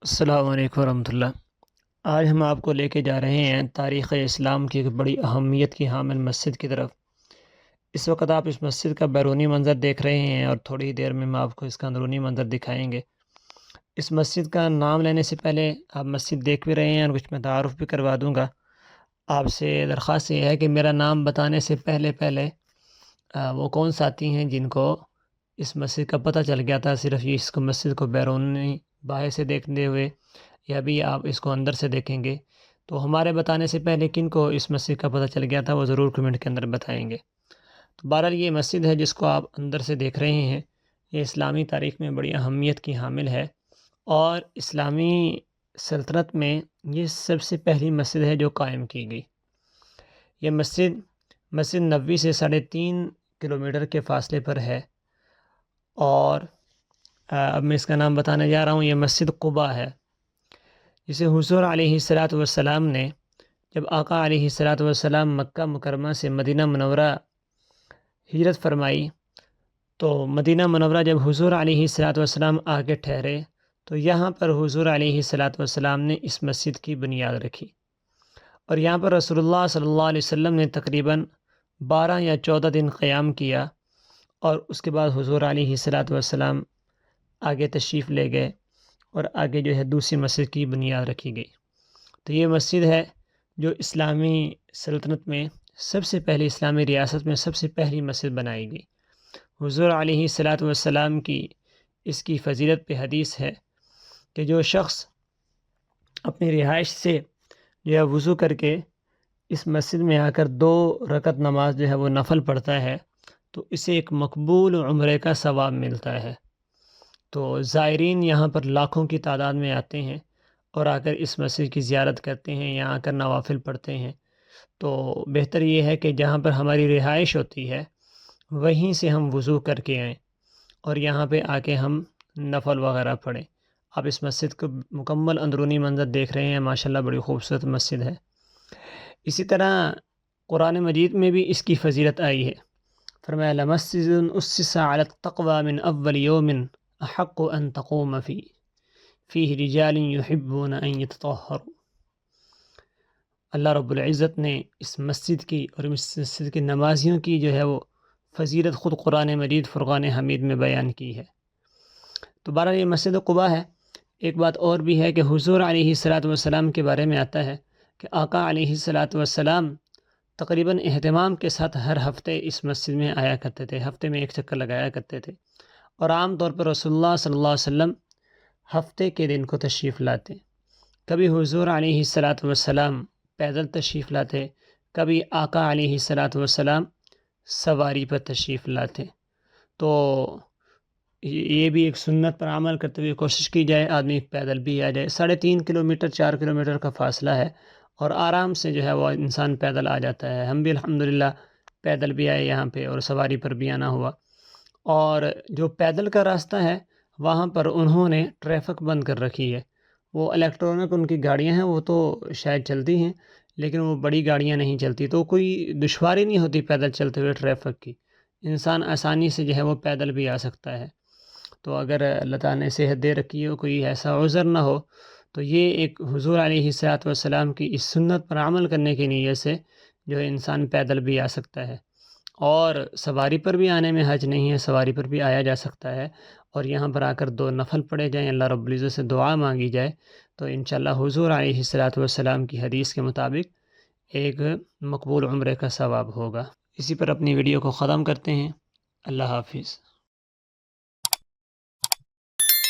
السلام علیکم ورحمۃ اللہ۔ آج ہم آپ کو لے کے جا رہے ہیں تاریخ اسلام کی ایک بڑی اہمیت کی حامل مسجد کی طرف۔ اس وقت آپ اس مسجد کا بیرونی منظر دیکھ رہے ہیں اور تھوڑی ہی دیر میں ہم آپ کو اس کا اندرونی منظر دکھائیں گے۔ اس مسجد کا نام لینے سے پہلے آپ مسجد دیکھ بھی رہے ہیں اور کچھ میں تعارف بھی کروا دوں گا۔ آپ سے درخواست یہ ہے کہ میرا نام بتانے سے پہلے وہ کون ساتھی ہیں جن کو اس مسجد کا پتہ چل گیا تھا صرف یہ اس کو مسجد کو بیرونی باہر سے دیکھتے ہوئے، یا بھی آپ اس کو اندر سے دیکھیں گے، تو ہمارے بتانے سے پہلے کن کو اس مسجد کا پتہ چل گیا تھا وہ ضرور کمنٹ کے اندر بتائیں گے۔ تو بہرحال یہ مسجد ہے جس کو آپ اندر سے دیکھ رہے ہیں، یہ اسلامی تاریخ میں بڑی اہمیت کی حامل ہے، اور اسلامی سلطنت میں یہ سب سے پہلی مسجد ہے جو قائم کی گئی۔ یہ مسجد نبوی سے 3.5 کلومیٹر کے فاصلے پر ہے، اور اب میں اس کا نام بتانے جا رہا ہوں۔ یہ مسجد قباء ہے، جسے حضور علیہ السلام نے جب آقا علیہ السلام مکہ مکرمہ سے مدینہ منورہ ہجرت فرمائی، تو مدینہ منورہ جب حضور علیہ السلام آ کے ٹھہرے تو یہاں پر حضور علیہ السلام نے اس مسجد کی بنیاد رکھی، اور یہاں پر رسول اللہ صلی اللہ علیہ وسلم نے تقریباً 12 یا 14 دن قیام کیا، اور اس کے بعد حضور علیہ السلام آگے تشریف لے گئے، اور آگے جو ہے دوسری مسجد کی بنیاد رکھی گئی۔ تو یہ مسجد ہے جو اسلامی سلطنت میں سب سے پہلی، اسلامی ریاست میں سب سے پہلی مسجد بنائی گئی۔ حضور علیہ السلام کی اس کی فضیلت پہ حدیث ہے کہ جو شخص اپنی رہائش سے جو ہے وضو کر کے اس مسجد میں آ کر 2 رکعت نماز جو ہے وہ نفل پڑھتا ہے تو اسے ایک مقبول عمرے کا ثواب ملتا ہے۔ تو زائرین یہاں پر لاکھوں کی تعداد میں آتے ہیں اور آ کر اس مسجد کی زیارت کرتے ہیں، یہاں آ کر نوافل پڑھتے ہیں۔ تو بہتر یہ ہے کہ جہاں پر ہماری رہائش ہوتی ہے وہیں سے ہم وضو کر کے آئیں اور یہاں پہ آ کے ہم نفل وغیرہ پڑھیں۔ آپ اس مسجد کو مکمل اندرونی منظر دیکھ رہے ہیں، ماشاءاللہ بڑی خوبصورت مسجد ہے۔ اسی طرح قرآن مجید میں بھی اس کی فضیلت آئی ہے۔ فرمایا لَمَسْجِدٌ أُسِّسَ عَلَى التَّقْوَى مِنْ أَوَّلِ يَوْمٍ أَحَقُّ أَن تَقُومَ فِيهِ رِجَالٌ يُحِبُّونَ أَن يَتَطَهَّرُوا۔ اللہ رب العزت نے اس مسجد کی اور اس مسجد کے نمازیوں کی جو ہے وہ فضیلت خود قرآن مجید فرقان حمید میں بیان کی ہے۔ تو بہرحال یہ مسجد قباء ہے۔ ایک بات اور بھی ہے کہ حضور علیہ السلام کے بارے میں آتا ہے کہ آقا علیہ السلام تقریباً اہتمام کے ساتھ ہر ہفتے اس مسجد میں آیا کرتے تھے، ہفتے میں ایک چکر لگایا کرتے تھے، اور عام طور پر رسول اللہ صلی اللہ علیہ وسلم ہفتے کے دن کو تشریف لاتے۔ کبھی حضور علیہ السلام پیدل تشریف لاتے، کبھی آقا علیہ السلام سواری پر تشریف لاتے۔ تو یہ بھی ایک سنت پر عمل کرتے ہوئے کوشش کی جائے آدمی پیدل بھی آ جائے۔ 3.5 کلومیٹر 4 کلومیٹر کا فاصلہ ہے، اور آرام سے جو ہے وہ انسان پیدل آ جاتا ہے۔ ہم بھی الحمدللہ پیدل بھی آئے یہاں پہ اور سواری پر بھی آنا ہوا۔ اور جو پیدل کا راستہ ہے وہاں پر انہوں نے ٹریفک بند کر رکھی ہے۔ وہ الیکٹرونک ان کی گاڑیاں ہیں، وہ تو شاید چلتی ہیں لیکن وہ بڑی گاڑیاں نہیں چلتی، تو کوئی دشواری نہیں ہوتی پیدل چلتے ہوئے ٹریفک کی، انسان آسانی سے جو ہے وہ پیدل بھی آ سکتا ہے۔ تو اگر اللہ تعالیٰ نے صحت دے رکھی ہو، کوئی ایسا عذر نہ ہو، تو یہ ایک حضور علیہ السلام کی اس سنت پر عمل کرنے کی نیت سے جو ہے انسان پیدل بھی آ سکتا ہے، اور سواری پر بھی آنے میں حرج نہیں ہے، سواری پر بھی آیا جا سکتا ہے، اور یہاں پر آ کر 2 نفل پڑھے جائیں، اللہ رب العزت سے دعا مانگی جائے، تو انشاءاللہ حضور علیہ السلام کی حدیث کے مطابق ایک مقبول عمرے کا ثواب ہوگا۔ اسی پر اپنی ویڈیو کو ختم کرتے ہیں۔ اللہ حافظ۔